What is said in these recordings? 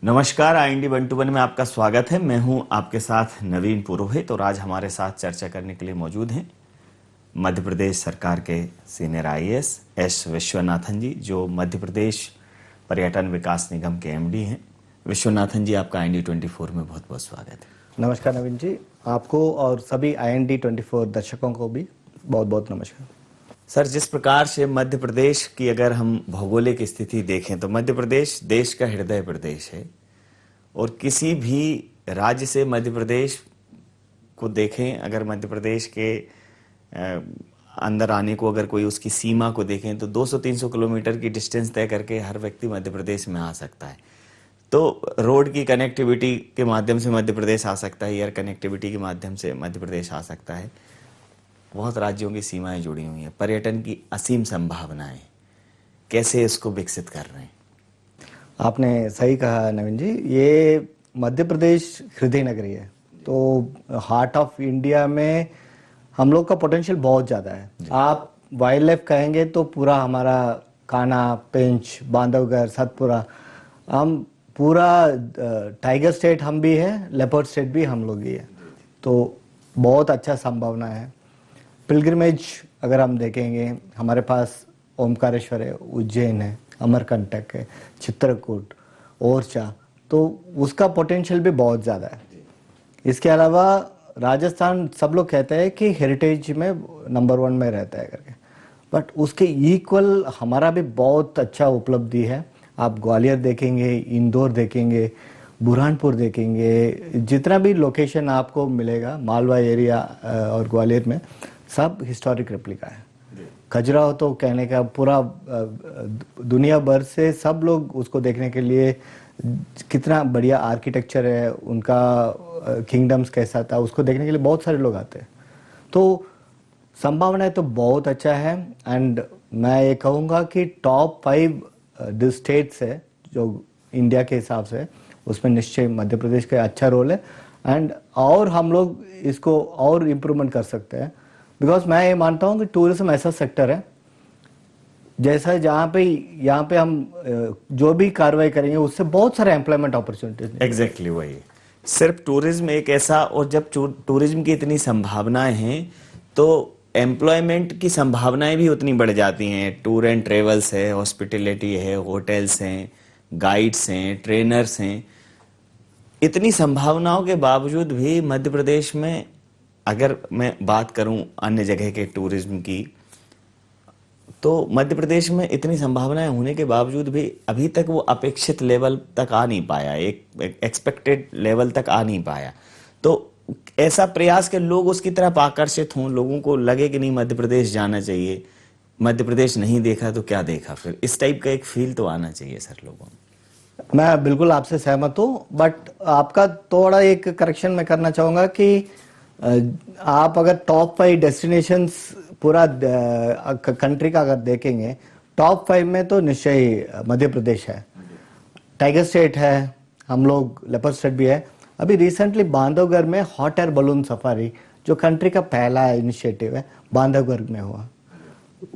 नमस्कार, IND 121 में आपका स्वागत है। मैं हूं आपके साथ नवीन पुरोहित और आज हमारे साथ चर्चा करने के लिए मौजूद हैं मध्य प्रदेश सरकार के सीनियर IAS एस विश्वनाथन जी, जो मध्य प्रदेश पर्यटन विकास निगम के MD हैं। विश्वनाथन जी, आपका IND 24 में बहुत बहुत स्वागत है। नमस्कार नवीन जी, आपको और सभी IND 24 दर्शकों को भी बहुत बहुत नमस्कार। सर, जिस प्रकार से मध्य प्रदेश की अगर हम भौगोलिक स्थिति देखें तो मध्य प्रदेश देश का हृदय प्रदेश है और किसी भी राज्य से मध्य प्रदेश को देखें, अगर मध्य प्रदेश के अंदर आने को, अगर कोई उसकी सीमा को देखें तो 200-300 किलोमीटर की डिस्टेंस तय करके हर व्यक्ति मध्य प्रदेश में आ सकता है। तो रोड की कनेक्टिविटी के माध्यम से मध्य प्रदेश आ सकता है, एयर कनेक्टिविटी के माध्यम से मध्य प्रदेश आ सकता है। बहुत राज्यों की सीमाएं जुड़ी हुई हैं, पर्यटन की असीम संभावनाएं, कैसे इसको विकसित कर रहे हैं? आपने सही कहा नवीन जी, ये मध्य प्रदेश हृदय नगरी है, तो हार्ट ऑफ इंडिया में हम लोग का पोटेंशियल बहुत ज़्यादा है। आप वाइल्ड लाइफ कहेंगे तो पूरा हमारा कान्हा, पेंच, बांधवगढ़, सतपुरा, हम पूरा टाइगर स्टेट हम भी है, लेपर्ड स्टेट भी हम लोग ही है, तो बहुत अच्छा संभावना है। पिलग्रिमेज अगर हम देखेंगे, हमारे पास ओमकारेश्वर है, उज्जैन है, अमरकंटक है, चित्रकूट, ओरछा, तो उसका पोटेंशियल भी बहुत ज़्यादा है। इसके अलावा राजस्थान सब लोग कहते हैं कि हेरिटेज में नंबर 1 में रहता है करके, बट उसके इक्वल हमारा भी बहुत अच्छा उपलब्धि है। आप ग्वालियर देखेंगे, इंदौर देखेंगे, बुरहानपुर देखेंगे, जितना भी लोकेशन आपको मिलेगा मालवा एरिया और ग्वालियर में, सब हिस्टोरिक रेप्लिका है। खजुराहो तो कहने का पूरा दुनिया भर से सब लोग उसको देखने के लिए, कितना बढ़िया आर्किटेक्चर है, उनका किंगडम्स कैसा था, उसको देखने के लिए बहुत सारे लोग आते हैं। तो संभावना तो बहुत अच्छा है। एंड मैं ये कहूँगा कि टॉप 5 स्टेट्स है जो इंडिया के हिसाब से, उसमें निश्चय मध्य प्रदेश का अच्छा रोल है। एंड और हम लोग इसको और इम्प्रूवमेंट कर सकते हैं, बिकॉज मैं ये मानता हूँ कि टूरिज्म ऐसा सेक्टर है जैसा यहाँ पे हम जो भी कार्रवाई करेंगे उससे बहुत सारे एम्प्लॉयमेंट अपॉर्चुनिटीज। एग्जैक्टली वही, सिर्फ टूरिज्म एक ऐसा, और जब टूरिज्म की इतनी संभावनाएं हैं तो एम्प्लॉयमेंट की संभावनाएं भी उतनी बढ़ जाती हैं। टूर एंड ट्रेवल्स है, हॉस्पिटैलिटी है, होटल्स हैं, गाइड्स हैं, ट्रेनर्स हैं। इतनी संभावनाओं के बावजूद भी मध्य प्रदेश में, अगर मैं बात करूं अन्य जगह के टूरिज्म की, तो मध्य प्रदेश में इतनी संभावनाएं होने के बावजूद भी अभी तक वो अपेक्षित लेवल तक आ नहीं पाया, एक एक्सपेक्टेड लेवल तक आ नहीं पाया। तो ऐसा प्रयास कि लोग उसकी तरफ आकर्षित हों, लोगों को लगे कि नहीं मध्य प्रदेश जाना चाहिए, मध्य प्रदेश नहीं देखा तो क्या देखा फिर, इस टाइप का एक फील तो आना चाहिए सर लोगों में। मैं बिल्कुल आपसे सहमत हूँ, बट आपका थोड़ा एक करेक्शन मैं करना चाहूँगा कि आप अगर टॉप 5 डेस्टिनेशंस पूरा कंट्री का अगर देखेंगे, टॉप 5 में तो निश्चय मध्य प्रदेश है। टाइगर स्टेट है, हम लोग लेपर्ड स्टेट भी है। अभी रिसेंटली बांधवगढ़ में हॉट एयर बलून सफारी, जो कंट्री का पहला इनिशिएटिव है, बांधवगढ़ में हुआ।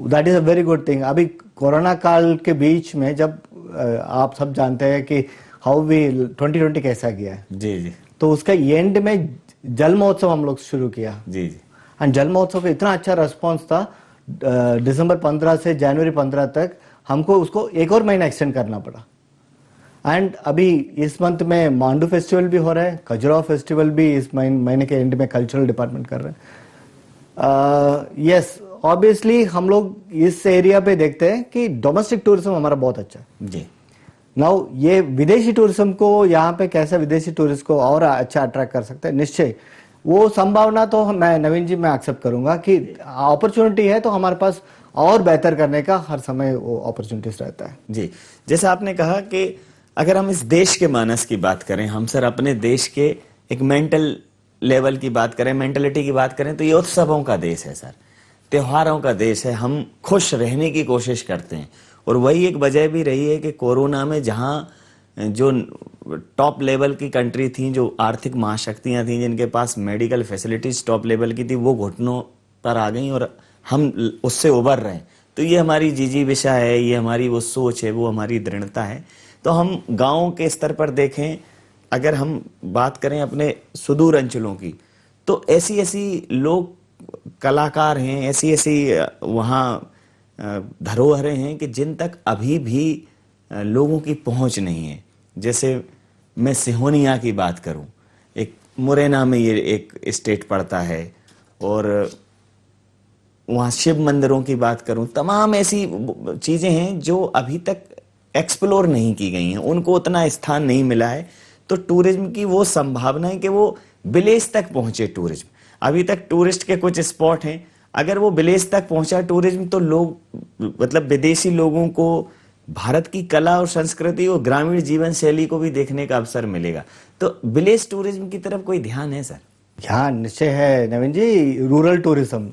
That is a very good thing. अभी कोरोना काल के बीच में, जब आप सब जानते हैं कि हाउ वी 2020 कैसा गया है, जी जी, तो उसका एंड में जल महोत्सव हम लोग शुरू किया। जी जी, एंड जल महोत्सव का इतना अच्छा रेस्पॉन्स था, दिसंबर 15 से जनवरी 15 तक हमको उसको एक और महीना एक्सटेंड करना पड़ा। एंड अभी इस मंथ में मांडू फेस्टिवल भी हो रहा है, खजुराहो फेस्टिवल भी इस महीने के एंड में कल्चरल डिपार्टमेंट कर रहे हैं। यस, ऑब्वियसली हम लोग इस एरिया पे देखते हैं कि डोमेस्टिक टूरिज्म हमारा बहुत अच्छा है जी। नाउ ये विदेशी टूरिज्म को, यहाँ पे कैसे विदेशी टूरिस्ट को और अच्छा अट्रैक्ट कर सकते हैं, निश्चय वो संभावना तो मैं नवीन जी मैं एक्सेप्ट करूंगा कि अपॉर्चुनिटी है, तो हमारे पास और बेहतर करने का हर समय वो अपॉर्चुनिटीज रहता है। जी, जैसे आपने कहा कि अगर हम इस देश के मानस की बात करें, हम सर अपने देश के एक मेंटल लेवल की बात करें, मेंटलिटी की बात करें, तो ये उत्सवों का देश है सर, त्योहारों का देश है। हम खुश रहने की कोशिश करते हैं और वही एक वजह भी रही है कि कोरोना में जहाँ जो टॉप लेवल की कंट्री थी, जो आर्थिक महाशक्तियाँ थीं, जिनके पास मेडिकल फैसिलिटीज टॉप लेवल की थी, वो घुटनों पर आ गई और हम उससे उबर रहे हैं। तो ये हमारी जिजीविषा है, ये हमारी वो सोच है, वो हमारी दृढ़ता है तो हम गाँव के स्तर पर देखें, अगर हम बात करें अपने सुदूर अंचलों की, तो ऐसी ऐसी लोग कलाकार हैं, ऐसी ऐसी वहाँ धरोहरें हैं कि जिन तक अभी भी लोगों की पहुंच नहीं है। जैसे मैं सिहोनिया की बात करूं, एक मुरैना में ये एक स्टेट पड़ता है, और वहाँ शिव मंदिरों की बात करूं, तमाम ऐसी चीजें हैं जो अभी तक एक्सप्लोर नहीं की गई हैं, उनको उतना स्थान नहीं मिला है। तो टूरिज्म की वो संभावना है कि वो विलेज तक पहुंचे टूरिज्म। अभी तक टूरिस्ट के कुछ स्पॉट हैं, अगर वो विलेज तक पहुंचा टूरिज्म, तो लोग मतलब विदेशी लोगों को भारत की कला और संस्कृति और ग्रामीण जीवन शैली को भी देखने का अवसर मिलेगा। तो विलेज टूरिज्म की तरफ कोई ध्यान है सर? ध्यान निश्चय है नवीन जी। रूरल टूरिज्म,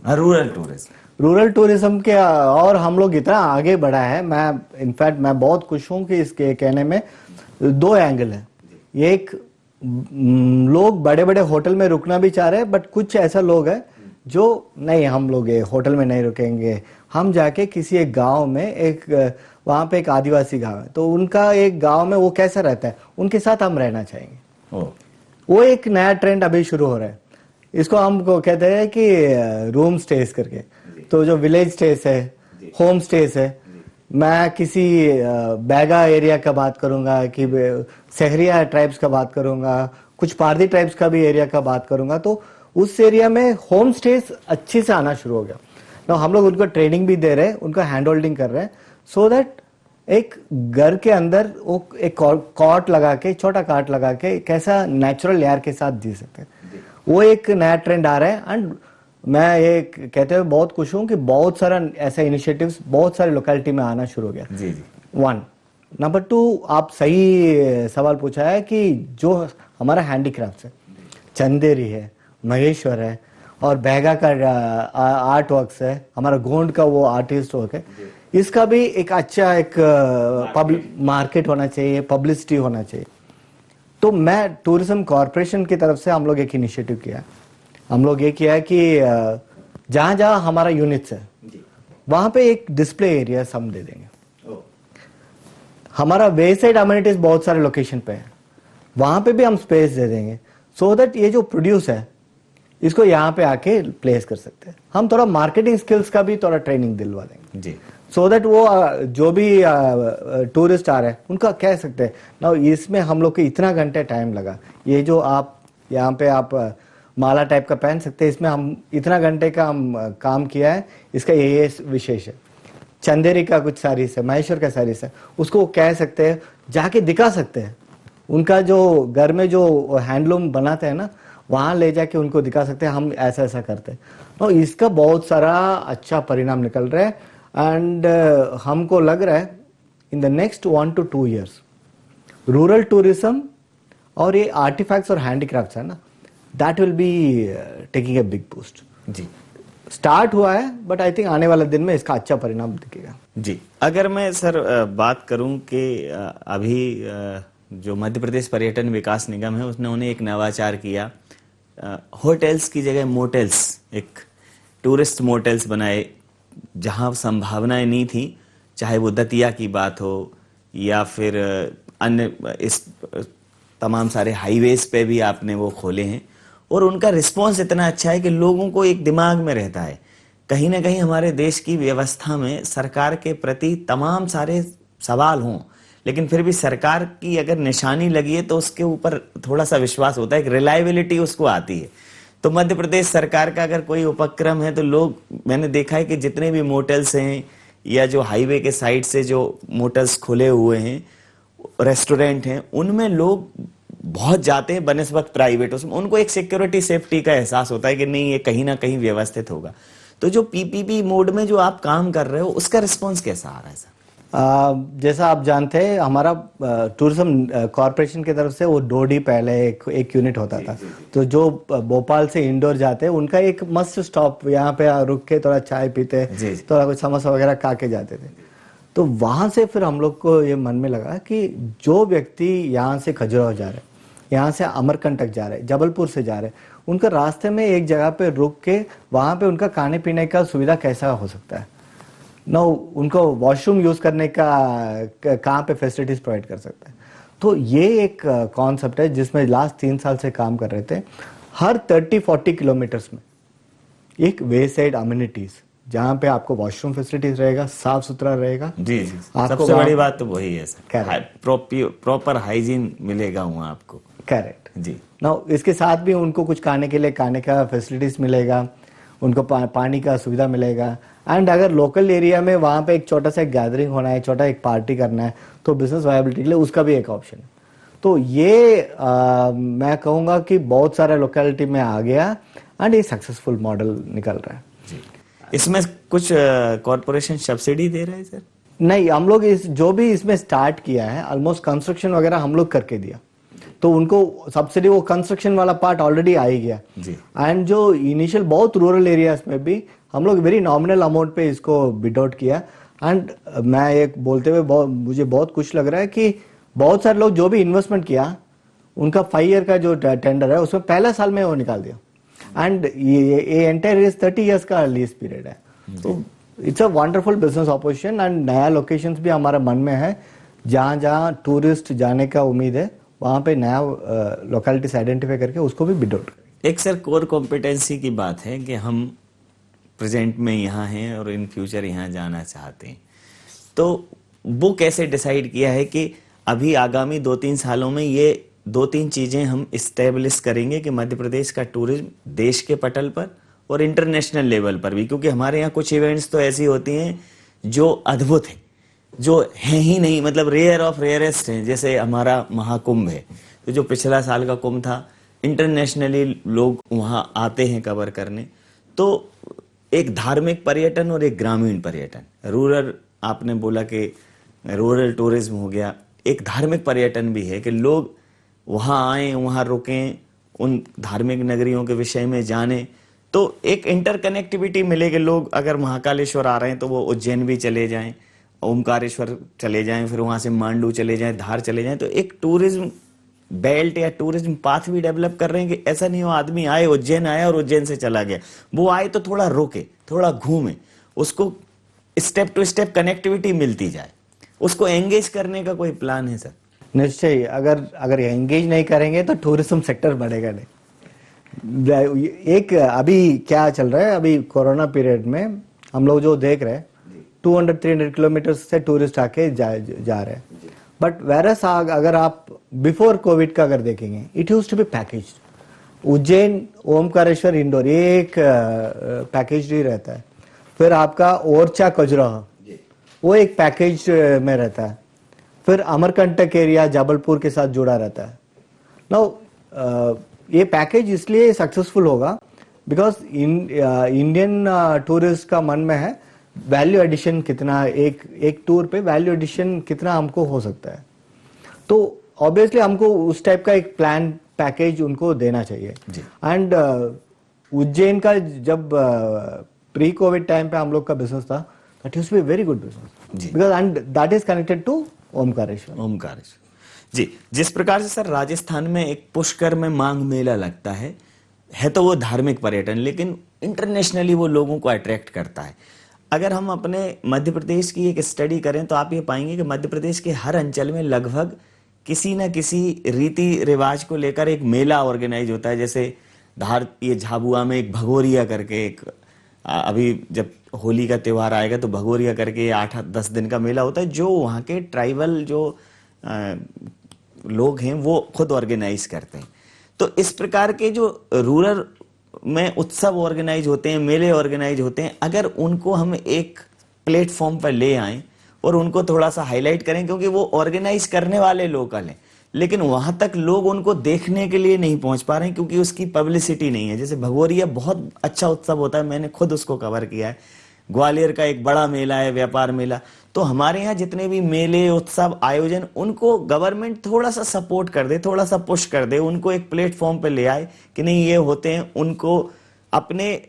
रूरल टूरिज्म के और हम लोग इतना आगे बढ़ा है। मैं इनफैक्ट मैं बहुत खुश हूं कि इसके कहने में दो एंगल है। एक, लोग बड़े बड़े होटल में रुकना भी चाह रहे हैं, बट कुछ ऐसा लोग है जो नहीं, हम लोग ये होटल में नहीं रुकेंगे, हम जाके किसी एक गांव में, एक वहां पे एक आदिवासी गांव है, तो उनका एक गांव में वो कैसा रहता है, उनके साथ हम रहना चाहेंगे। वो एक नया ट्रेंड अभी शुरू हो रहा है। इसको हम को कहते हैं कि रूम स्टेज करके। तो जो विलेज स्टेज है, होम स्टेज है, मैं किसी बैगा एरिया का बात करूंगा, कि सहरिया ट्राइब्स का बात करूंगा, कुछ पारधी ट्राइब्स का भी एरिया का बात करूंगा, तो उस एरिया में होम स्टेज अच्छे से आना शुरू हो गया। तो हम लोग उनको ट्रेनिंग भी दे रहे हैं, उनका हैंड होल्डिंग कर रहे हैं, सो दैट एक घर के अंदर वो एक कॉट लगा के, छोटा काट लगा के कैसा नेचुरल एयर के साथ जी सकते हैं। वो एक नया ट्रेंड आ रहा है। एंड मैं ये कहते हुए बहुत खुश हूं कि बहुत सारा ऐसा इनिशिएटिव्स बहुत सारे लोकेलिटी में आना शुरू हो गया। जी। 1 नंबर 2, आप सही सवाल पूछा है कि जो हमारा हैंडीक्राफ्ट है, चंदेरी है, महेश्वर है, और बैगा का आर्ट वर्क्स है, हमारा गोंड का वो आर्टिस्ट वर्क है, इसका भी एक अच्छा एक पब्लिक मार्केट होना चाहिए, पब्लिसिटी होना चाहिए। तो मैं टूरिज्म कॉर्पोरेशन की तरफ से हम लोग एक इनिशिएटिव किया। हम लोग ये किया है कि जहां जहां हमारा यूनिट्स है वहां पे एक डिस्प्ले एरिया हम दे देंगे। हमारा वे साइड अम्यूनिटीज बहुत सारे लोकेशन पे है, वहां पे भी हम स्पेस दे देंगे, सो दैट ये जो प्रोड्यूस है इसको यहाँ पे आके प्लेस कर सकते हैं। हम थोड़ा मार्केटिंग स्किल्स का भी थोड़ा ट्रेनिंग दिलवा देंगे जी, सो दैट वो जो भी टूरिस्ट आ रहे हैं उनका कह सकते हैं ना, इसमें हम लोग को इतना घंटे टाइम लगा, ये जो आप यहाँ पे आप माला टाइप का पहन सकते हैं, इसमें हम इतना घंटे का हम काम किया है, इसका ये विशेष है। चंदेरी का कुछ सारीस है, महेश्वर का सारीस है, उसको कह सकते हैं, जाके दिखा सकते हैं। उनका जो घर में जो हैंडलूम बनाते हैं ना, वहाँ ले जाके उनको दिखा सकते हैं हम ऐसा ऐसा करते हैं। तो इसका बहुत सारा अच्छा परिणाम निकल रहा है। एंड हमको लग रहा है in the next 1 to 2 years rural tourism और ये आर्टिफैक्ट्स और हैंडीक्राफ्ट्स है ना, that will be taking a big boost. जी, स्टार्ट हुआ है, बट आई थिंक आने वाले दिन में इसका अच्छा परिणाम दिखेगा। जी। अगर मैं सर बात करूं कि अभी जो मध्य प्रदेश पर्यटन विकास निगम है उन्होंने एक नवाचार किया, होटल्स की जगह मोटेल्स, एक टूरिस्ट मोटेल्स बनाए, जहां संभावनाएं नहीं थी, चाहे वो दतिया की बात हो या फिर अन्य इस तमाम सारे हाईवेज पे भी आपने वो खोले हैं, और उनका रिस्पॉन्स इतना अच्छा है कि लोगों को एक दिमाग में रहता है। कहीं ना कहीं हमारे देश की व्यवस्था में सरकार के प्रति तमाम सारे सवाल हों, लेकिन फिर भी सरकार की अगर निशानी लगी है तो उसके ऊपर थोड़ा सा विश्वास होता है, एक रिलायबिलिटी उसको आती है। तो मध्य प्रदेश सरकार का अगर कोई उपक्रम है तो लोग, मैंने देखा है कि जितने भी मोटेल्स हैं या जो हाईवे के साइड से जो मोटेल्स खुले हुए हैं, रेस्टोरेंट हैं, उनमें लोग बहुत जाते हैं बनिस्बत प्राइवेट, उसमें उनको एक सिक्योरिटी सेफ्टी का एहसास होता है कि नहीं, ये कहीं ना कहीं व्यवस्थित होगा। तो जो पीपीपी मोड में जो आप काम कर रहे हो, उसका रिस्पॉन्स कैसा आ रहा है सर? जैसा आप जानते हैं, हमारा टूरिज्म कॉर्पोरेशन की तरफ से वो डोडी पहले एक यूनिट होता था। तो जो भोपाल से इंदौर जाते हैं उनका एक मस्ट स्टॉप, यहाँ पे रुक के थोड़ा चाय पीते, थोड़ा कुछ समोसा वगैरह खा के जाते थे। तो वहां से फिर हम लोग को ये मन में लगा कि जो व्यक्ति यहाँ से खजुराहो जा रहे, यहाँ से अमरकंटक जा रहे, जबलपुर से जा रहे, उनका रास्ते में एक जगह पे रुक के वहां पे उनका खाने पीने का सुविधा कैसा हो सकता है। नो उनको वॉशरूम यूज करने का कहाँ पे फैसिलिटीज प्रोवाइड कर सकते हैं। तो ये एक कॉन्सेप्ट है जिसमें लास्ट 3 साल से काम कर रहे थे। हर 30-40 किलोमीटर्स में एक वे साइड अम्यूनिटीज जहाँ पे आपको वॉशरूम फैसिलिटीज रहेगा, साफ सुथरा रहेगा। जी जी, आपको सबसे वहाँ- बड़ी बात तो वही है सर, Correct. प्रॉपर हाइजीन मिलेगा वहाँ आपको। करेक्ट। जी ना इसके साथ भी उनको कुछ खाने के लिए खाने का फैसिलिटीज मिलेगा, उनको पानी का सुविधा मिलेगा। एंड अगर लोकल एरिया में वहाँ पे एक छोटा सा गैदरिंग होना है, छोटा एक पार्टी करना है, तो बिजनेस वायबिलिटी के लिए उसका भी एक ऑप्शन है। तो ये मैं कहूँगा कि बहुत सारे लोकेलिटी में आ गया एंड ये सक्सेसफुल मॉडल निकल रहा है। जी, इसमें कुछ कॉरपोरेशन सब्सिडी दे रहे हैं सर? नहीं, हम लोग इस जो भी इसमें स्टार्ट किया है ऑलमोस्ट कंस्ट्रक्शन वगैरह हम लोग करके दिया, तो उनको सब्सिडी वो कंस्ट्रक्शन वाला पार्ट ऑलरेडी आ ही गया। जी। एंड जो इनिशियल बहुत रूरल एरियाज में भी हम लोग वेरी नॉमिनल अमाउंट पे इसको बिड आउट किया। एंड मैं एक बोलते हुए मुझे बहुत खुश लग रहा है कि बहुत सारे लोग जो भी इन्वेस्टमेंट किया उनका 5 ईयर का जो टेंडर है उसमें पहला साल में वो निकाल दिया। एंड ये एंटायर 30 ईयर्स का लीज पीरियड है। तो it's a wonderful business opposition and नया लोकेशंस भी हमारे मन में है, जहाँ जहाँ टूरिस्ट जाने का उम्मीद है वहाँ पे नया लोकेलिटीज आइडेंटिफाई करके उसको भी बिड आउट करें। एक सर कोर कॉम्पिटेंसी की बात है कि हम प्रेजेंट में यहाँ हैं और इन फ्यूचर यहाँ जाना चाहते हैं, तो वो कैसे डिसाइड किया है कि अभी आगामी 2-3 सालों में ये 2-3 चीजें हम इस्टेब्लिश करेंगे कि मध्य प्रदेश का टूरिज्म देश के पटल पर और इंटरनेशनल लेवल पर भी, क्योंकि हमारे यहाँ कुछ इवेंट्स तो ऐसी होती हैं जो अद्भुत है, जो हैं ही नहीं, मतलब रेयर ऑफ रेयरेस्ट हैं। जैसे हमारा महाकुंभ है, तो जो पिछला साल का कुंभ था, इंटरनेशनली लोग वहाँ आते हैं कवर करने। तो एक धार्मिक पर्यटन और एक ग्रामीण पर्यटन, रूरल आपने बोला कि रूरल टूरिज्म हो गया, एक धार्मिक पर्यटन भी है कि लोग वहाँ आएं, वहाँ रुकें, उन धार्मिक नगरियों के विषय में जानें, तो एक इंटरकनेक्टिविटी मिलेगी। लोग अगर महाकालेश्वर आ रहे हैं तो वो उज्जैन भी चले जाएं, ओमकारेश्वर चले जाएं, फिर वहाँ से मांडू चले जाएं, धार चले जाएं, तो एक टूरिज्म बेल्ट या टूरिज्म पाथ भी डेवलप कर रहे हैं कि ऐसा नहीं हो आदमी आए, उज्जैन आया और उज्जैन से चला गया। वो आए तो थोड़ा रुके, थोड़ा घूमे, उसको स्टेप टू स्टेप कनेक्टिविटी मिलती जाए, उसको एंगेज करने का कोई प्लान है सर? निश्चय, अगर एंगेज नहीं करेंगे तो टूरिज्म सेक्टर बढ़ेगा नहीं। एक अभी क्या चल रहा है, अभी कोरोना पीरियड में हम लोग जो देख रहे हैं 200-300 किलोमीटर से टूरिस्ट आके जा रहे हैं। बट वेरस अगर आप बिफोर कोविड का अगर देखेंगे, it used to be packaged. Ujjain Omkareshwar Indore ये एक पैकेज ही रहता है। फिर आपका ओरछा खजुराहो वो एक पैकेज में रहता है। फिर अमरकंटक एरिया जबलपुर के साथ जुड़ा रहता है। नाउ ये पैकेज इसलिए सक्सेसफुल होगा बिकॉज इंडियन टूरिस्ट का मन में है वैल्यू एडिशन कितना, एक टूर पे वैल्यू एडिशन कितना हमको हो सकता है। तो ऑब्वियसली हमको उस टाइप का एक प्लान पैकेज उनको देना चाहिए। एंड उज्जैन का जब प्री कोविड टाइम पे हम लोग का बिजनेस था, that used to be very good business because and that is connected to Omkareshwar. जी, जिस प्रकार से सर राजस्थान में एक पुष्कर में मांग मेला लगता है तो वो धार्मिक पर्यटन, लेकिन इंटरनेशनली वो लोगों को अट्रैक्ट करता है। अगर हम अपने मध्य प्रदेश की एक स्टडी करें तो आप ये पाएंगे कि मध्य प्रदेश के हर अंचल में लगभग किसी न किसी रीति रिवाज को लेकर एक मेला ऑर्गेनाइज होता है। जैसे ये झाबुआ में एक भगोरिया करके एक, अभी जब होली का त्योहार आएगा तो भगोरिया करके 8-10 दिन का मेला होता है, जो वहाँ के ट्राइबल जो लोग हैं वो खुद ऑर्गेनाइज करते हैं। तो इस प्रकार के जो रूरल में उत्सव ऑर्गेनाइज होते हैं, मेले ऑर्गेनाइज होते हैं, अगर उनको हम एक प्लेटफॉर्म पर ले आएं और उनको थोड़ा सा हाईलाइट करें, क्योंकि वो ऑर्गेनाइज करने वाले लोकल हैं, लेकिन वहां तक लोग उनको देखने के लिए नहीं पहुंच पा रहे हैं क्योंकि उसकी पब्लिसिटी नहीं है। जैसे भगोरिया बहुत अच्छा उत्सव होता है, मैंने खुद उसको कवर किया है। ग्वालियर का एक बड़ा मेला है, व्यापार मेला। तो हमारे यहाँ जितने भी मेले, उत्सव, आयोजन, उनको गवर्नमेंट थोड़ा सा सपोर्ट कर दे, थोड़ा सा पुश कर दे, उनको एक प्लेटफॉर्म पे ले आए कि नहीं ये होते हैं, उनको अपने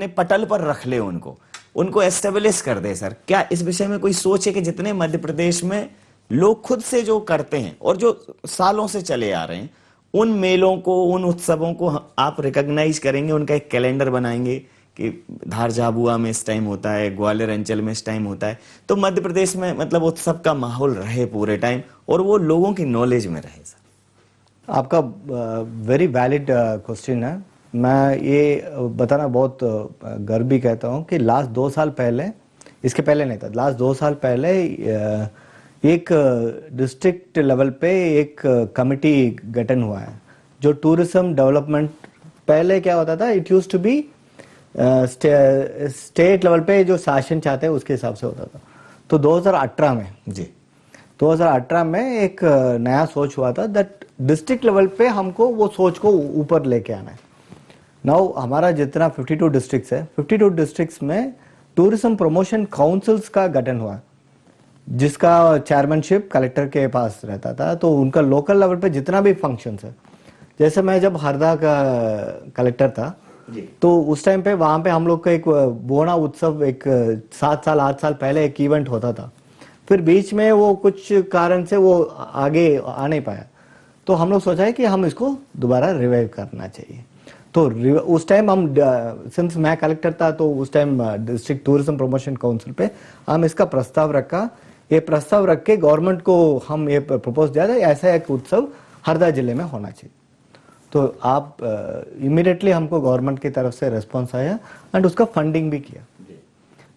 पटल पर रख ले, उनको एस्टेब्लिश कर दे। सर क्या इस विषय में कोई सोच है कि जितने मध्य प्रदेश में लोग खुद से जो करते हैं और जो सालों से चले आ रहे हैं, उन मेलों को, उन उत्सवों को आप रिकॉग्नाइज करेंगे, उनका एक कैलेंडर बनाएंगे कि धार झाबुआ में इस टाइम होता है, ग्वालियर अंचल में इस टाइम होता है, तो मध्य प्रदेश में मतलब उत्सव का माहौल रहे पूरे टाइम और वो लोगों की नॉलेज में रहे सर। आपका वेरी वैलिड क्वेश्चन है। मैं ये बताना बहुत गर्व भी कहता हूँ कि लास्ट 2 साल पहले, इसके पहले नहीं था, लास्ट 2 साल पहले एक डिस्ट्रिक्ट लेवल पे एक कमिटी गठन हुआ है जो टूरिज्म डेवलपमेंट, पहले क्या होता था, it used to be state level पे जो शासन चाहते हैं उसके हिसाब से होता था। तो 2018 में जी 2018 में एक नया सोच हुआ था दैट डिस्ट्रिक्ट लेवल पे हमको वो सोच को ऊपर लेके आना है। नाउ हमारा जितना 52 डिस्ट्रिक्ट्स है, 52 डिस्ट्रिक्ट्स में टूरिज्म प्रमोशन काउंसिल्स का गठन हुआ, जिसका चेयरमैनशिप कलेक्टर के पास रहता था। तो उनका लोकल लेवल पे जितना भी फंक्शंस है, जैसे मैं जब हरदा का कलेक्टर था तो उस टाइम पे वहाँ पे हम लोग का एक बोना उत्सव, एक 7 साल 8 साल पहले एक इवेंट होता था। फिर बीच में वो कुछ कारण से वो आगे आ नहीं पाया, तो हम लोग सोचा है कि हम इसको दोबारा रिवाइव करना चाहिए। तो उस टाइम हम, सिंस मैं कलेक्टर था, तो उस time district tourism promotion council पे हम इसका प्रस्ताव रखा। ये प्रस्ताव रख के गवर्नमेंट को हम ये प्रपोज दिया था, ऐसा एक उत्सव हरदा जिले में होना चाहिए। तो आप इमीडिएटली हमको गवर्नमेंट की तरफ से रेस्पॉन्स आया एंड उसका फंडिंग भी किया।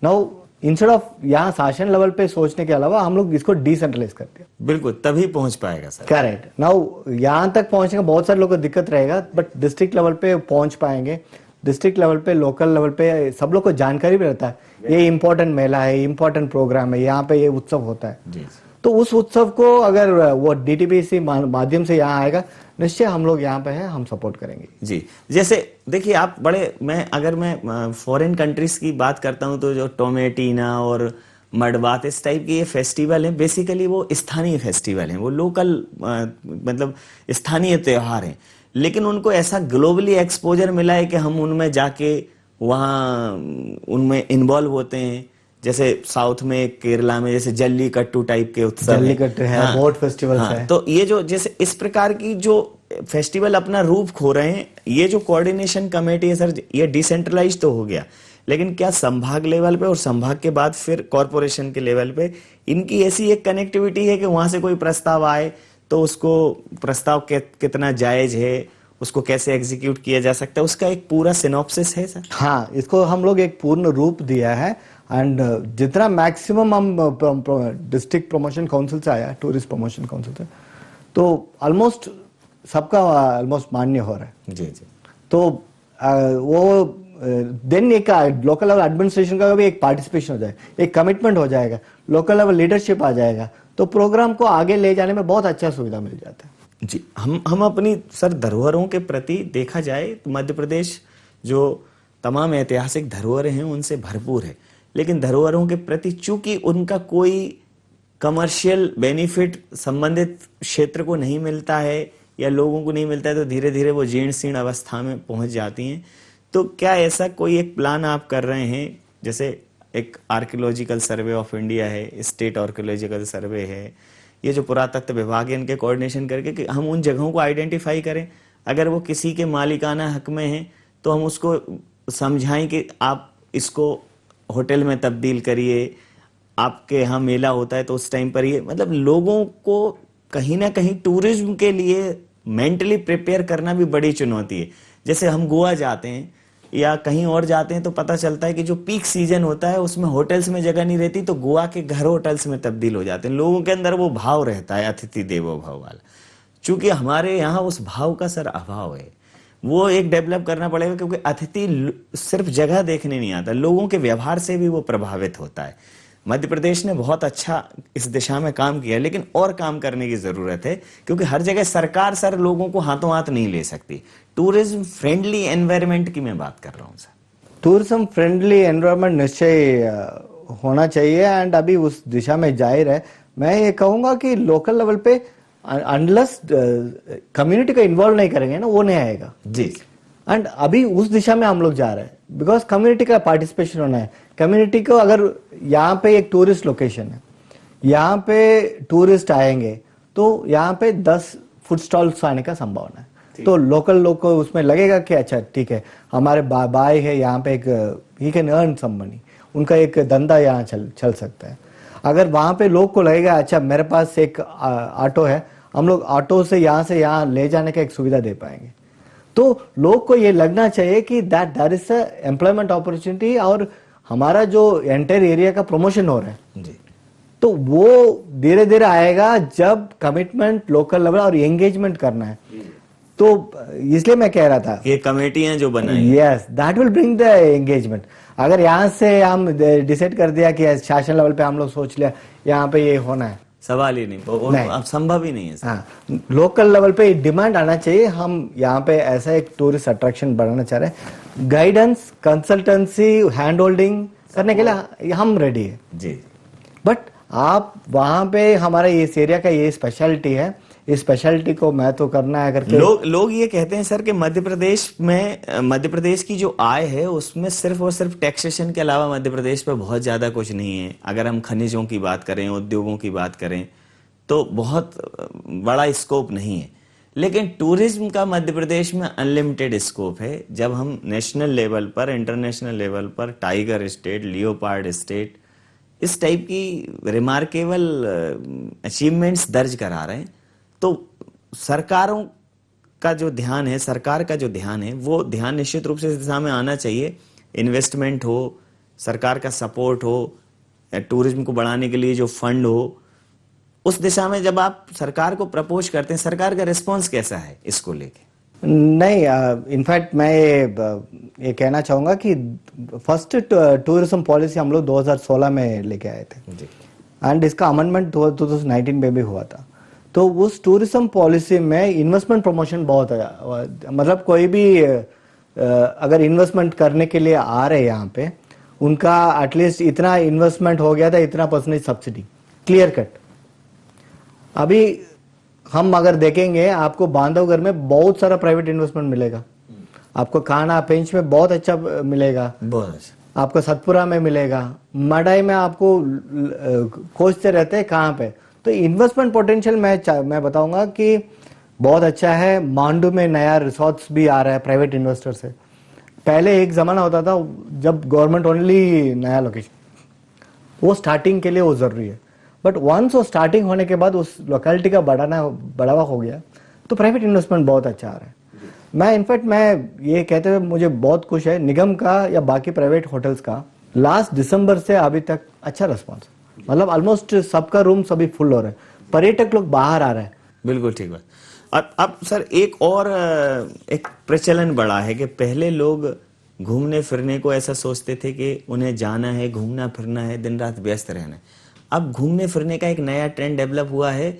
नाउ इंस्टेड ऑफ यहाँ शासन लेवल पे सोचने के अलावा हम लोग इसको डिसेंट्रलाइज कर दिया। बिल्कुल, तभी पहुंच पाएगा सर। करेक्ट। नाउ यहाँ तक पहुंचने का बहुत सारे लोगों को दिक्कत रहेगा, बट डिस्ट्रिक्ट लेवल पे पहुंच पाएंगे। डिस्ट्रिक्ट लेवल पे, लोकल लेवल पे सब लोग को जानकारी भी रहता है, ये इंपॉर्टेंट मेला है, इंपॉर्टेंट प्रोग्राम है, यहाँ पे ये उत्सव होता है। जी। तो उस उत्सव को अगर वो डीटीपीसी माध्यम से यहाँ आएगा, निश्चय हम लोग यहाँ पे हैं, हम सपोर्ट करेंगे। जी, जैसे देखिए आप अगर मैं फॉरेन कंट्रीज की बात करता हूँ तो जो टोमेटीना और मडबात इस टाइप के ये फेस्टिवल हैं, बेसिकली वो स्थानीय फेस्टिवल हैं, वो लोकल मतलब स्थानीय त्योहार हैं, लेकिन उनको ऐसा ग्लोबली एक्सपोजर मिला है कि हम उनमें जाके वहाँ उनमें इन्वॉल्व होते हैं। जैसे साउथ में केरला में जैसे जल्लीकट्टू टाइप के उत्सव है, जल्लीकट्टू है, हाँ, बोट फेस्टिवल्स है। तो ये जो जैसे इस प्रकार की जो फेस्टिवल अपना रूप खो रहे हैं, ये जो कोऑर्डिनेशन कमेटी है सर, ये डिसेंट्रलाइज तो हो गया, लेकिन क्या संभाग लेवल पे और संभाग के बाद फिर कॉरपोरेशन के लेवल पे इनकी ऐसी एक कनेक्टिविटी है कि वहां से कोई प्रस्ताव आए तो उसको प्रस्ताव कितना जायज है, उसको कैसे एग्जीक्यूट किया जा सकता है, उसका एक पूरा सिनॉप्सिस है सर? हाँ, इसको हम लोग एक पूर्ण रूप दिया है एंड जितना मैक्सिमम हम डिस्ट्रिक्ट प्रमोशन काउंसिल से आया, टूरिस्ट प्रमोशन काउंसिल से, तो ऑलमोस्ट सबका ऑलमोस्ट मान्य हो रहा है। जी जी। तो वो देन एक लोकल लेवल एडमिनिस्ट्रेशन का भी एक पार्टिसिपेशन हो जाएगा, एक कमिटमेंट हो जाएगा, लोकल लेवल लीडरशिप आ जाएगा, तो प्रोग्राम को आगे ले जाने में बहुत अच्छा सुविधा मिल जाता है। जी, हम अपनी सर धरोहरों के प्रति देखा जाए तो मध्य प्रदेश जो तमाम ऐतिहासिक धरोहरें हैं उनसे भरपूर है, लेकिन धरोहरों के प्रति चूंकि उनका कोई कमर्शियल बेनिफिट संबंधित क्षेत्र को नहीं मिलता है या लोगों को नहीं मिलता है, तो धीरे धीरे वो जीर्ण शीर्ण अवस्था में पहुंच जाती हैं। तो क्या ऐसा कोई एक प्लान आप कर रहे हैं, जैसे एक आर्कियोलॉजिकल सर्वे ऑफ इंडिया है, स्टेट आर्कियोलॉजिकल सर्वे है, ये जो पुरातत्व विभाग है, इनके कोऑर्डिनेशन करके कि हम उन जगहों को आइडेंटिफाई करें, अगर वो किसी के मालिकाना हक में हैं तो हम उसको समझाएं कि आप इसको होटल में तब्दील करिए, आपके यहाँ मेला होता है तो उस टाइम पर ये, मतलब लोगों को कहीं ना कहीं टूरिज्म के लिए मेंटली प्रिपेयर करना भी बड़ी चुनौती है। जैसे हम गोवा जाते हैं या कहीं और जाते हैं तो पता चलता है कि जो पीक सीजन होता है उसमें होटल्स में जगह नहीं रहती, तो गोवा के घर होटल्स में तब्दील हो जाते हैं। लोगों के अंदर वो भाव रहता है अतिथि देवो भव वाला, चूंकि हमारे यहाँ उस भाव का सर अभाव है, वो एक डेवलप करना पड़ेगा, क्योंकि अतिथि सिर्फ जगह देखने नहीं आता, लोगों के व्यवहार से भी वो प्रभावित होता है। मध्य प्रदेश ने बहुत अच्छा इस दिशा में काम किया, लेकिन और काम करने की जरूरत है, क्योंकि हर जगह सरकार सर लोगों को हाथों हाथ नहीं ले सकती। टूरिज्म फ्रेंडली एनवायरनमेंट की मैं बात कर रहा हूँ सर। टूरिज्म फ्रेंडली एनवायरनमेंट निश्चय होना चाहिए एंड अभी उस दिशा में जाहिर है। मैं ये कहूँगा कि लोकल लेवल पे अनलेस कम्युनिटी को इन्वॉल्व नहीं करेंगे ना, वो नहीं आएगा जी। एंड अभी उस दिशा में हम लोग जा रहे हैं, बिकॉज कम्युनिटी का पार्टिसिपेशन होना है। कम्युनिटी को, अगर यहाँ पे एक टूरिस्ट लोकेशन है, यहाँ पे टूरिस्ट आएंगे तो यहाँ पे 10 फूड स्टॉल्स आने का संभावना है। तो लोकल लोग को उसमें लगेगा कि अच्छा ठीक है, हमारे बाई है यहाँ पे, एक ही कैन अर्न सम मनी, उनका एक धंधा यहाँ चल सकता है। अगर वहाँ पे लोग को लगेगा अच्छा मेरे पास एक ऑटो है, हम लोग ऑटो से यहाँ ले जाने का एक सुविधा दे पाएंगे, तो लोग को ये लगना चाहिए कि that is a employment opportunity, और हमारा जो एंटायर एरिया का प्रमोशन हो रहा है जी। तो वो धीरे धीरे आएगा जब कमिटमेंट लोकल लेवल और एंगेजमेंट करना है। तो इसलिए मैं कह रहा था ये कमेटियां जो बनाई, yes that will bring the engagement. अगर यहाँ से हम डिसाइड कर दिया कि शासन लेवल पे हम लोग सोच लिया यहाँ पे ये होना है, सवाल ही नहीं, अब संभव ही नहीं है सर। हाँ, लोकल लेवल पे डिमांड आना चाहिए। हम यहाँ पे ऐसा एक टूरिस्ट अट्रैक्शन बढ़ाना चाह रहे हैं, गाइडेंस, कंसल्टेंसी, हैंड होल्डिंग करने के लिए हम रेडी है जी। बट आप वहां पे हमारा इस एरिया का ये स्पेशलिटी है, इस स्पेशलिटी को महत्व करना है करके लोग ये कहते हैं सर कि मध्य प्रदेश की जो आय है उसमें सिर्फ और सिर्फ टैक्सेशन के अलावा मध्य प्रदेश पे बहुत ज्यादा कुछ नहीं है। अगर हम खनिजों की बात करें, उद्योगों की बात करें तो बहुत बड़ा स्कोप नहीं है, लेकिन टूरिज्म का मध्य प्रदेश में अनलिमिटेड स्कोप है। जब हम नेशनल लेवल पर, इंटरनेशनल लेवल पर टाइगर स्टेट, लियोपार्ड स्टेट, इस टाइप की रिमार्केबल अचीवमेंट्स दर्ज करा रहे हैं, तो सरकार का जो ध्यान है वो ध्यान निश्चित रूप से इस दिशा में आना चाहिए। इन्वेस्टमेंट हो, सरकार का सपोर्ट हो, टूरिज्म को बढ़ाने के लिए जो फंड हो, उस दिशा में जब आप सरकार को प्रपोज करते हैं, सरकार का रिस्पॉन्स कैसा है इसको लेके? नहीं, इनफैक्ट मैं ये कहना चाहूंगा कि फर्स्ट टूरिज्म पॉलिसी हम लोग 2016 में लेके आए थे एंड इसका अमेंडमेंट 2019 में भी हुआ था। तो उस टूरिज्म पॉलिसी में इन्वेस्टमेंट प्रमोशन बहुत है, मतलब कोई भी अगर इन्वेस्टमेंट करने के लिए आ रहे हैं यहाँ पे, उनका एटलीस्ट इतना इन्वेस्टमेंट हो गया था, इतना परसेंटेज सब्सिडी, क्लियर कट। अभी हम अगर देखेंगे आपको बांधवगढ़ में बहुत सारा प्राइवेट इन्वेस्टमेंट मिलेगा, आपको खाना पेंच में बहुत अच्छा मिलेगा, बहुत अच्छा, आपको सतपुरा में मिलेगा, मडाई में आपको खोजते रहते हैं कहाँ पे। तो इन्वेस्टमेंट पोटेंशियल मैं बताऊंगा कि बहुत अच्छा है। मांडू में नया रिसोर्ट्स भी आ रहा है प्राइवेट इन्वेस्टर से। पहले एक जमाना होता था जब गवर्नमेंट ओनली नया लोकेशन, वो स्टार्टिंग के लिए वो जरूरी है, बट वंस वो स्टार्टिंग होने के बाद उस लोकेलिटी का बढ़ावा हो गया तो प्राइवेट इन्वेस्टमेंट बहुत अच्छा आ रहा है। मैं ये कहते हुए मुझे बहुत खुश है, निगम का या बाकी प्राइवेट होटल्स का लास्ट दिसंबर से अभी तक अच्छा रिस्पॉन्स, मतलब ऑलमोस्ट सबका रूम सभी फुल हो रहे हैं, पर्यटक लोग बाहर आ रहे हैं। बिल्कुल ठीक बात। अब सर एक और एक प्रचलन बढ़ा है कि पहले लोग घूमने फिरने को ऐसा सोचते थे कि उन्हें जाना है, घूमना फिरना है, दिन रात व्यस्त रहना है। अब घूमने फिरने का एक नया ट्रेंड डेवलप हुआ है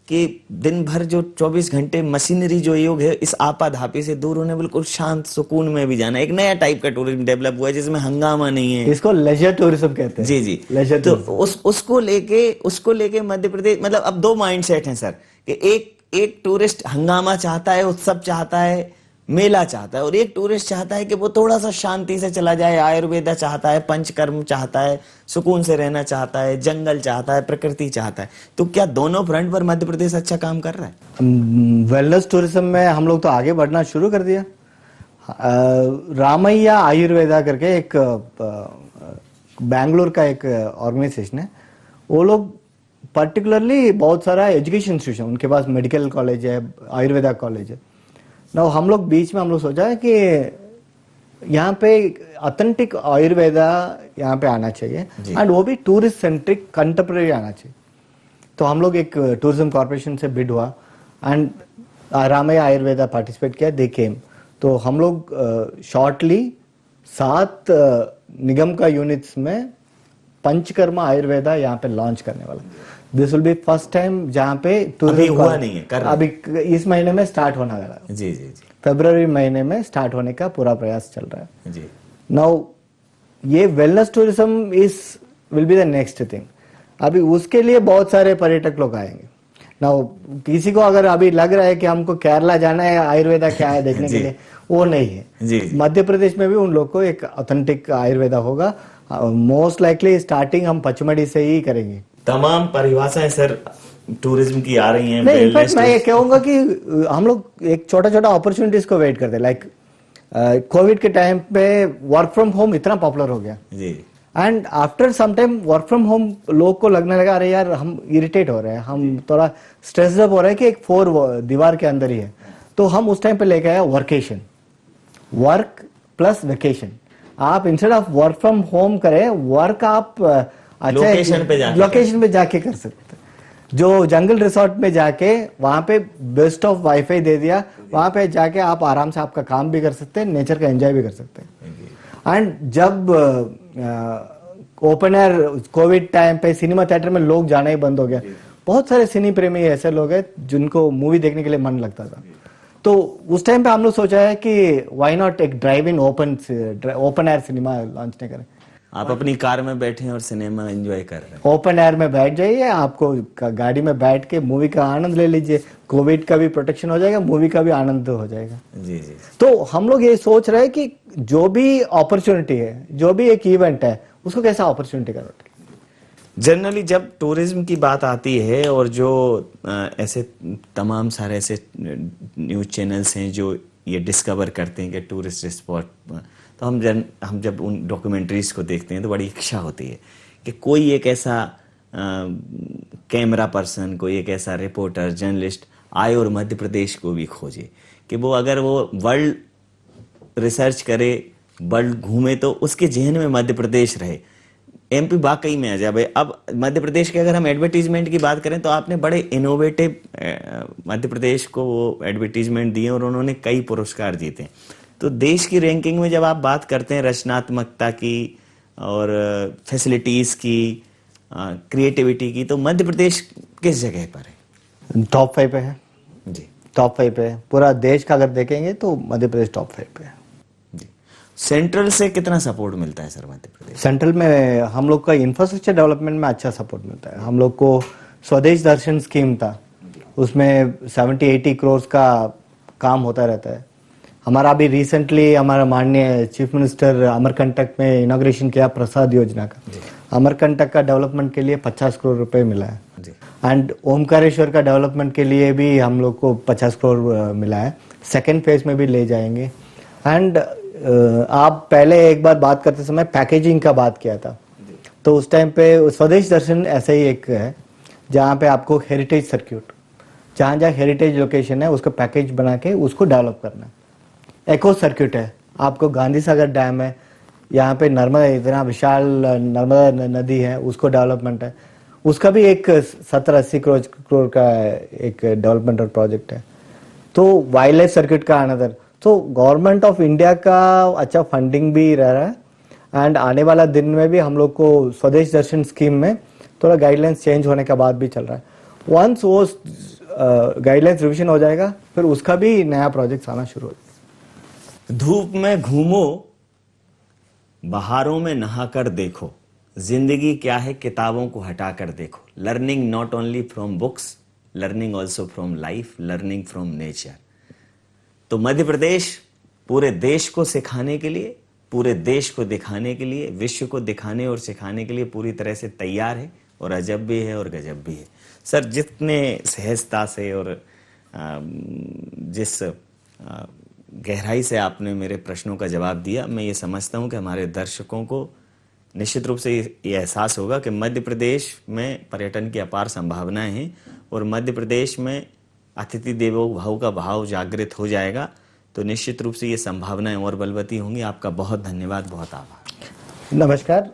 कि दिन भर जो 24 घंटे मशीनरी जो युग है, इस आपाधापी से दूर होने बिल्कुल शांत सुकून में भी जाना। एक नया टाइप का टूरिज्म डेवलप हुआ है जिसमें हंगामा नहीं है, इसको लेजर टूरिज्म कहते हैं। जी लेजर तो उसको लेके मध्य प्रदेश, मतलब अब दो माइंडसेट हैं सर कि एक टूरिस्ट हंगामा चाहता है, उत्सव चाहता है, मेला चाहता है, और एक टूरिस्ट चाहता है कि वो थोड़ा सा शांति से चला जाए, आयुर्वेदा चाहता है, पंचकर्म चाहता है, सुकून से रहना चाहता है, जंगल चाहता है, प्रकृति चाहता है। तो क्या दोनों फ्रंट पर मध्य प्रदेश अच्छा काम कर रहा है? वेलनेस टूरिज्म में हम लोग तो आगे बढ़ना शुरू कर दिया। रामैया आयुर्वेदा करके एक बैंगलोर का एक ऑर्गेनाइजेशन है, वो लोग पर्टिकुलरली बहुत सारा एजुकेशन इंस्टीट्यूशन, उनके पास मेडिकल कॉलेज है, आयुर्वेदा कॉलेज है ना। हम लोग बीच में हम लोग सोचा है कि यहाँ पे ऑथेंटिक आयुर्वेदा यहाँ पे आना चाहिए एंड वो भी टूरिस्ट सेंट्रिक कंटेम्परेरी आना चाहिए। तो हम लोग एक टूरिज्म कॉर्पोरेशन से बिड हुआ एंड रामैया आयुर्वेदा पार्टिसिपेट किया, दे केम। तो हम लोग शॉर्टली 7 निगम का यूनिट्स में पंचकर्मा आयुर्वेदा यहाँ पे लॉन्च करने वाला। This will be first time जहाँ पे अभी हुआ नहीं है, अभी इस महीने में स्टार्ट होने वाला है। जी। फरवरी महीने में स्टार्ट होने का पूरा प्रयास चल रहा है जी। नाउ ये wellness tourism will be the next thing. अभी उसके लिए बहुत सारे पर्यटक लोग आएंगे। नाउ किसी को अगर अभी लग रहा है कि हमको केरला जाना है, आयुर्वेदा क्या है देखने के लिए, वो नहीं है। मध्य प्रदेश में भी उन लोग को एक ऑथेंटिक आयुर्वेदा होगा। मोस्ट लाइकली स्टार्टिंग हम पचमढ़ी से ही करेंगे। तमाम परिभाषाएं सर टूरिज्म की आ रही हैं, नहीं, इनफैक्ट wellness मैं ये tourism- कहूंगा कि हम लोग एक छोटा छोटा अपॉर्चुनिटीज को वेट करते हैं। लाइक कोविड के टाइम पे वर्क फ्रॉम होम इतना पॉपुलर हो गया, जी and after some time work from home लोगों को लगने लगा अरे यार हम इरिटेट हो रहे हैं, हम थोड़ा स्ट्रेस अप हो रहे हैं कि एक फोर दीवार के अंदर ही है। तो हम उस टाइम पे लेके आए वर्केशन, वर्क प्लस वेकेशन। आप instead of work from home करें, वर्क आप लोकेशन पे जाके लोकेशन पे जाके कर सकते हैं। जो जंगल रिसोर्ट में जाके वहां पे बेस्ट ऑफ वाईफाई दे दिया, वहां पे जाके आप आराम से आपका काम भी कर सकते हैं, नेचर का एंजॉय भी कर सकते हैं। एंड जब ओपन एयर कोविड टाइम पे सिनेमा थिएटर में लोग जाना ही बंद हो गया, बहुत सारे सिनी प्रेमी ऐसे लोग हैं जिनको मूवी देखने के लिए मन लगता था। तो उस टाइम पे हम लोग सोचा है कि व्हाई नॉट एक drive in open air cinema launch नहीं करें। आप अपनी कार में बैठे हैं और सिनेमा एंजॉय कर रहे हैं। ओपन एयर में बैठ जाइए, आपको गाड़ी में बैठ के मूवी का आनंद ले लीजिए। कोविड का भी प्रोटेक्शन हो जाएगा, मूवी का भी आनंद हो जाएगा। जी जी तो हम लोग ये सोच रहे हैं कि जो भी अपॉर्चुनिटी है, जो भी एक इवेंट है, उसको कैसा अपॉर्चुनिटी करो। जनरली जब टूरिज्म की बात आती है और जो ऐसे तमाम सारे ऐसे न्यूज़ चैनल्स हैं जो ये डिस्कवर करते हैं कि टूरिस्ट स्पॉट, तो हम जब उन डॉक्यूमेंट्रीज को देखते हैं तो बड़ी इच्छा होती है कि कोई एक ऐसा कैमरा पर्सन, कोई एक ऐसा रिपोर्टर, जर्नलिस्ट आए और मध्य प्रदेश को भी खोजे कि वो अगर वो वर्ल्ड रिसर्च करे, वर्ल्ड घूमे तो उसके जहन में मध्य प्रदेश रहे, एमपी वाकई में आ जाए। भाई अब मध्य प्रदेश के अगर हम एडवर्टीजमेंट की बात करें तो आपने बड़े इनोवेटिव मध्य प्रदेश को वो एडवर्टीजमेंट दिए और उन्होंने कई पुरस्कार जीते। तो देश की रैंकिंग में जब आप बात करते हैं रचनात्मकता की और फैसिलिटीज़ की, क्रिएटिविटी की, तो मध्य प्रदेश किस जगह पर है? टॉप 5 पे है जी, टॉप 5 पे है। पूरा देश का अगर देखेंगे तो मध्य प्रदेश टॉप 5 पे है। जी। सेंट्रल से कितना सपोर्ट मिलता है सर मध्य प्रदेश? सेंट्रल में हम लोग का इंफ्रास्ट्रक्चर डेवलपमेंट में अच्छा सपोर्ट मिलता है। हम लोग को स्वदेश दर्शन स्कीम था, उसमें 70-80 करोड़ का काम होता रहता है। हमारा अभी रिसेंटली हमारा माननीय चीफ मिनिस्टर अमरकंटक में इनॉग्रेशन किया प्रसाद योजना का। अमरकंटक का डेवलपमेंट के लिए 50 करोड़ रुपए मिला है, एंड ओमकारेश्वर का डेवलपमेंट के लिए भी हम लोग को 50 करोड़ मिला है। सेकेंड फेज में भी ले जाएंगे। एंड आप पहले एक बार बात करते समय पैकेजिंग का बात किया था, तो उस टाइम पे स्वदेश दर्शन ऐसा ही एक है जहाँ पे आपको हेरिटेज सर्क्यूट, जहाँ जहाँ हेरिटेज लोकेशन है उसको पैकेज बना के उसको डेवलप करना है। एको सर्क्यूट है, आपको गांधी सागर डैम है, यहाँ पे नर्मदा, इतना विशाल नर्मदा नदी है, उसको डेवलपमेंट है, उसका भी एक 70-80 करोड़ का एक डेवलपमेंट प्रोजेक्ट है। तो वाइल्ड लाइफ सर्क्यूट का अनदर। तो गवर्नमेंट ऑफ इंडिया का अच्छा फंडिंग भी रह रहा है, एंड आने वाला दिन में भी हम लोग को स्वदेश दर्शन स्कीम में थोड़ा गाइडलाइंस चेंज होने के बाद भी चल रहा है। वंस वो गाइडलाइंस रिविजन हो जाएगा फिर उसका भी नया प्रोजेक्ट आना शुरू हो जाएगा। धूप में घूमो, बहारों में नहाकर देखो, जिंदगी क्या है किताबों को हटाकर देखो। Learning not only from books, learning also from life, learning from nature. तो मध्य प्रदेश पूरे देश को सिखाने के लिए, पूरे देश को दिखाने के लिए, विश्व को दिखाने और सिखाने के लिए पूरी तरह से तैयार है, और अजब भी है और गजब भी है। सर जितने सहजता से और जिस गहराई से आपने मेरे प्रश्नों का जवाब दिया, मैं ये समझता हूँ कि हमारे दर्शकों को निश्चित रूप से ये एहसास होगा कि मध्य प्रदेश में पर्यटन की अपार संभावनाएं हैं, और मध्य प्रदेश में अतिथि देवो भव का भाव जागृत हो जाएगा, तो निश्चित रूप से ये संभावनाएं और बलवती होंगी। आपका बहुत धन्यवाद, बहुत आभार। नमस्कार।